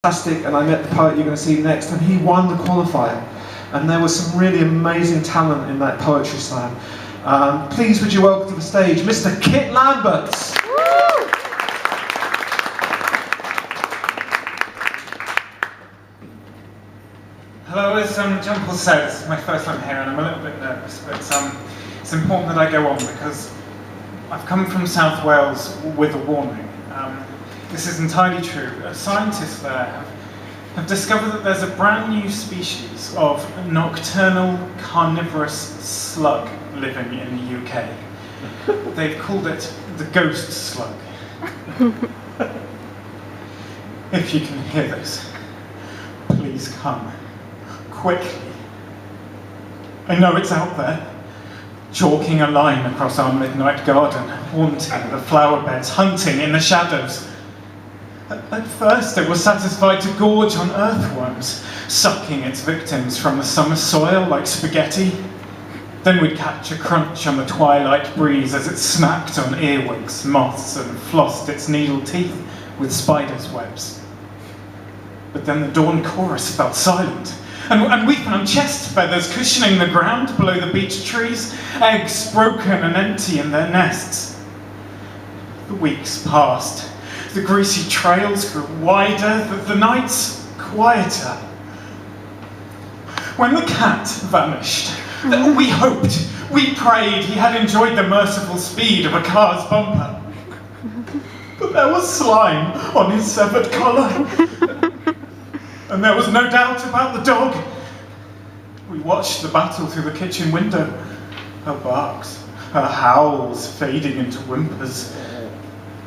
fantastic, and I met the poet you're going to see next, and he won the qualifier. And there was some really amazing talent in that poetry slam. Please would you welcome to the stage Mr. Kit Lambert. Hello, as John Paul said, this is my first time here and I'm a little bit nervous, but it's important that I go on because I've come from South Wales with a warning. This is entirely true. Scientists there have discovered that there's a brand new species of nocturnal carnivorous slug living in the UK. They've called it the Ghost Slug. If you can hear this, please come. Quickly. I know it's out there, chalking a line across our midnight garden, haunting the flower beds, hunting in the shadows. At first it was satisfied to gorge on earthworms, sucking its victims from the summer soil like spaghetti. Then we'd catch a crunch on the twilight breeze as it snacked on earwigs, moths, and flossed its needle teeth with spiders' webs. But then the dawn chorus fell silent, and we found chest feathers cushioning the ground below the beech trees, eggs broken and empty in their nests. The weeks passed. The greasy trails grew wider, the nights quieter. When the cat vanished, we hoped, we prayed he had enjoyed the merciful speed of a car's bumper. But there was slime on his severed collar. And there was no doubt about the dog. We watched the battle through the kitchen window. Her barks, her howls fading into whimpers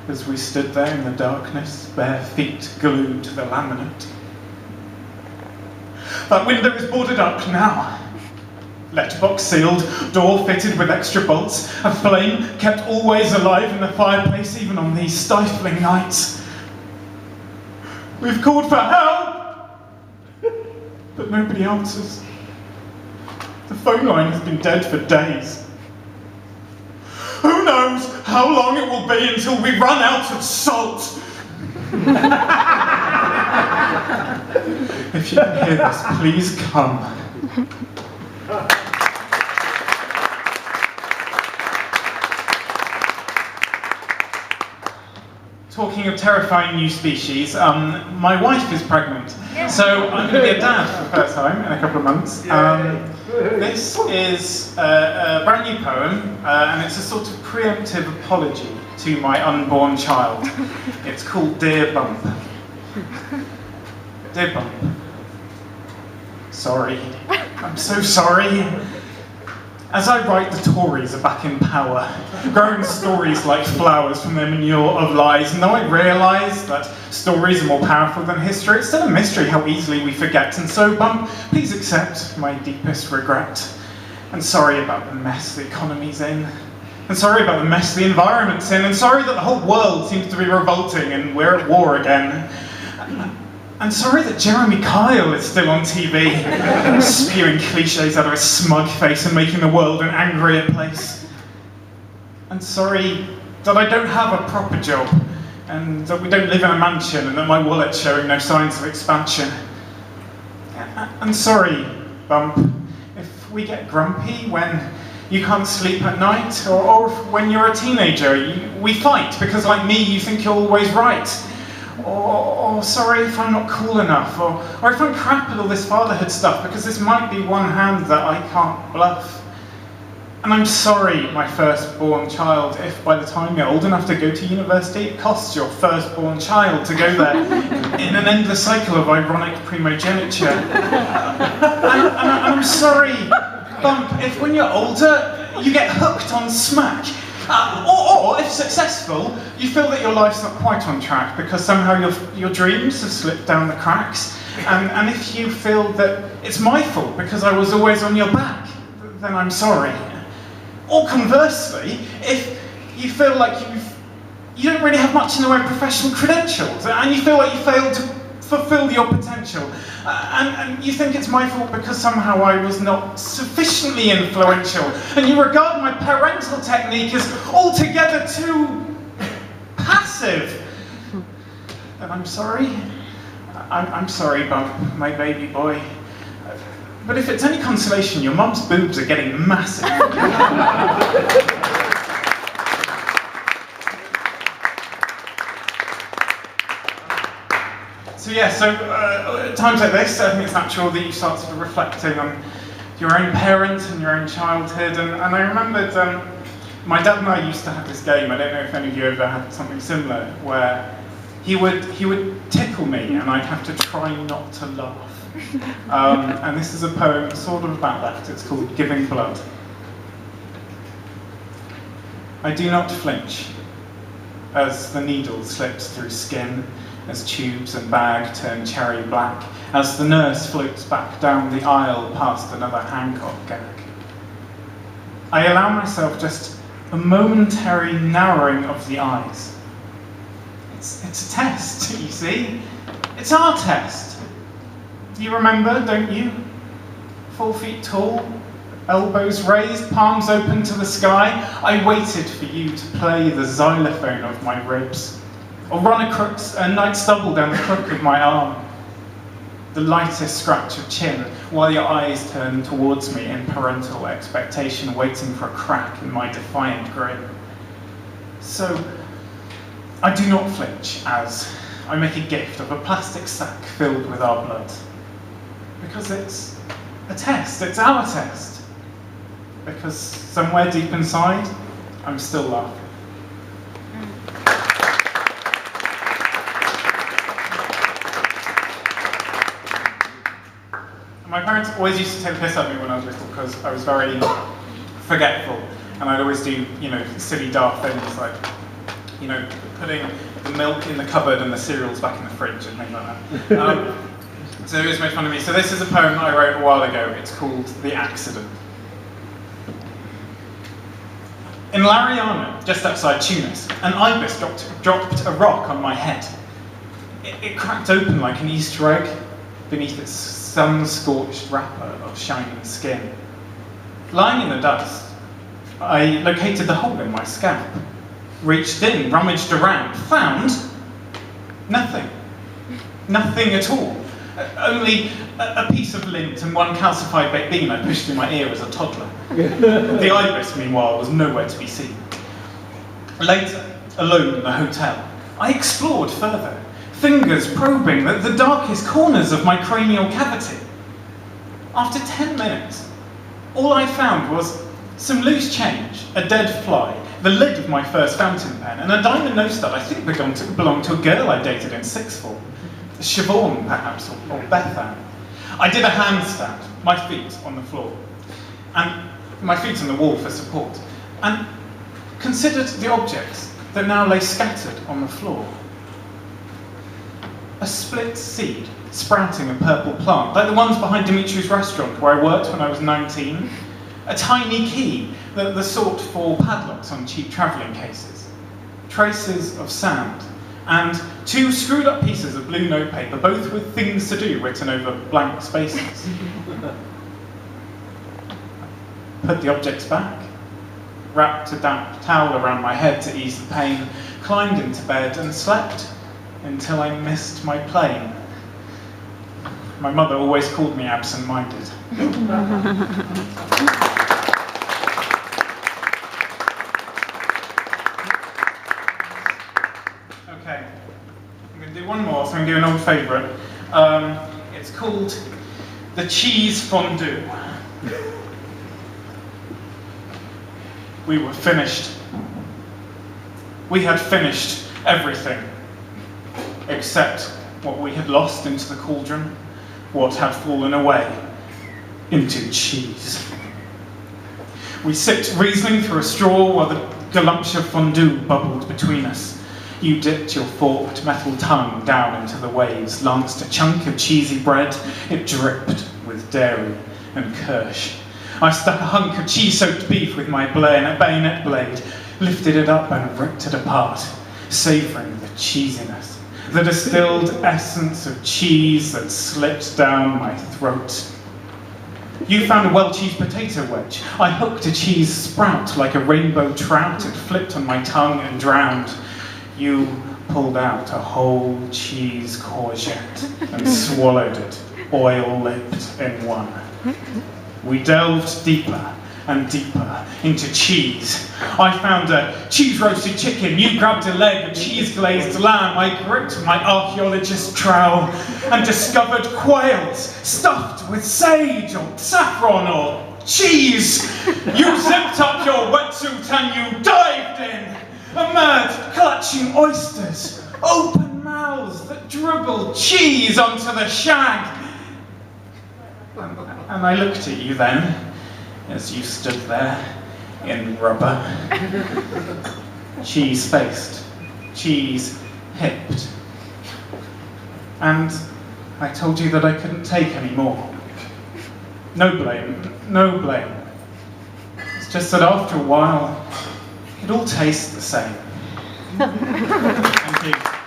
as we stood there in the darkness, bare feet glued to the laminate. That window is boarded up now. Letterbox sealed, door fitted with extra bolts, a flame kept always alive in the fireplace even on these stifling nights. We've called for help, but nobody answers. The phone line has been dead for days. Who knows how long it will be until we run out of salt? If you can hear this, please come. Talking of terrifying new species, my wife is pregnant, so I'm going to be a dad for the first time in a couple of months. This is a brand new poem, and it's a sort of preemptive apology to my unborn child. It's called Dear Bump. Dear Bump. Sorry. I'm so sorry. As I write, the Tories are back in power, growing stories like flowers from their manure of lies. And though I realise that stories are more powerful than history, it's still a mystery how easily we forget. And so, Bump, please accept my deepest regret. And sorry about the mess the economy's in. And sorry about the mess the environment's in. And sorry that the whole world seems to be revolting and we're at war again. I'm sorry that Jeremy Kyle is still on TV, spewing cliches out of his smug face and making the world an angrier place. And sorry that I don't have a proper job, and that we don't live in a mansion, and that my wallet's showing no signs of expansion. And sorry, Bump, if we get grumpy when you can't sleep at night, or when you're a teenager, we fight, because like me, you think you're always right. Or sorry if I'm not cool enough, or if I'm crap at all this fatherhood stuff, because this might be one hand that I can't bluff. And I'm sorry, my firstborn child, if by the time you're old enough to go to university, it costs your firstborn child to go there in an endless cycle of ironic primogeniture. And I'm sorry, Bump, if when you're older, you get hooked on smack. Or, if successful, you feel that your life's not quite on track because somehow your dreams have slipped down the cracks. And if you feel that it's my fault because I was always on your back, then I'm sorry. Or conversely, if you feel like you don't really have much in the way of professional credentials and you feel like you failed to fulfill your potential, and you think it's my fault because somehow I was not sufficiently influential, and you regard my parental technique as altogether too passive, then I'm sorry. I'm sorry, Bump, my baby boy. But if it's any consolation, your mum's boobs are getting massive. So times like this, I think it's natural that you start sort of reflecting on your own parent and your own childhood. And I remembered my dad and I used to have this game. I don't know if any of you ever had something similar, where he would tickle me and I'd have to try not to laugh. And this is a poem sort of about that. It's called Giving Blood. I do not flinch as the needle slips through skin, as tubes and bag turn cherry black, as the nurse floats back down the aisle past another Hancock gag. I allow myself just a momentary narrowing of the eyes. It's a test, you see? It's our test. You remember, don't you? 4 feet tall, elbows raised, palms open to the sky. I waited for you to play the xylophone of my ribs, or run a night stubble down the crook of my arm. The lightest scratch of chin, while your eyes turned towards me in parental expectation, waiting for a crack in my defiant grin. So, I do not flinch as I make a gift of a plastic sack filled with our blood. Because it's a test, it's our test. Because somewhere deep inside, I'm still laughing. My parents always used to take the piss out of me when I was little because I was very forgetful, and I'd always do, silly daft things like, putting the milk in the cupboard and the cereals back in the fridge and things like that. So it always made fun of me. So this is a poem that I wrote a while ago. It's called The Accident. In Lariano, just outside Tunis, an ibis dropped a rock on my head. It cracked open like an Easter egg beneath its sun-scorched wrapper of shining skin. Lying in the dust, I located the hole in my scalp, reached in, rummaged around, found nothing. Nothing at all. Only a piece of lint and one calcified baked bean I pushed in my ear as a toddler. The ibis, meanwhile, was nowhere to be seen. Later, alone in the hotel, I explored further, fingers probing the darkest corners of my cranial cavity. After 10 minutes, all I found was some loose change, a dead fly, the lid of my first fountain pen, and a diamond nose stud I think belonged to a girl I dated in sixth form. Siobhan, perhaps, or Bethan. I did a handstand, my feet on the floor, and my feet on the wall for support, and considered the objects that now lay scattered on the floor. A split seed sprouting a purple plant, like the ones behind Dimitri's restaurant where I worked when I was 19. A tiny key, the sort for padlocks on cheap travelling cases. Traces of sand, and 2 screwed up pieces of blue notepaper, both with things to do written over blank spaces. Put the objects back, wrapped a damp towel around my head to ease the pain, climbed into bed and slept until I missed my plane. My mother always called me absent-minded. Okay, I'm going to do one more, so I'm going to do an old favourite. It's called the Cheese Fondue. We were finished. We had finished everything, except what we had lost into the cauldron, what had fallen away into cheese. We sipped Riesling through a straw while the galumptia fondue bubbled between us. You dipped your forked metal tongue down into the waves, lanced a chunk of cheesy bread. It dripped with dairy and kirsch. I stuck a hunk of cheese-soaked beef with my bayonet blade, lifted it up and ripped it apart, savouring the cheesiness, the distilled essence of cheese that slipped down my throat. You found a well-cheesed potato wedge. I hooked a cheese sprout like a rainbow trout. It flipped on my tongue and drowned. You pulled out a whole cheese courgette and swallowed it, oil-lipped in one. We delved deeper and deeper into cheese. I found a cheese-roasted chicken, you grabbed a leg of cheese-glazed lamb, I gripped my archaeologist trowel and discovered quails stuffed with sage or saffron or cheese. You zipped up your wetsuit and you dived in, emerged clutching oysters, open mouths that dribbled cheese onto the shag. And I looked at you then, as you stood there in rubber, cheese-faced, cheese-hipped. And I told you that I couldn't take any more. No blame, no blame. It's just that after a while, it all tastes the same. Thank you.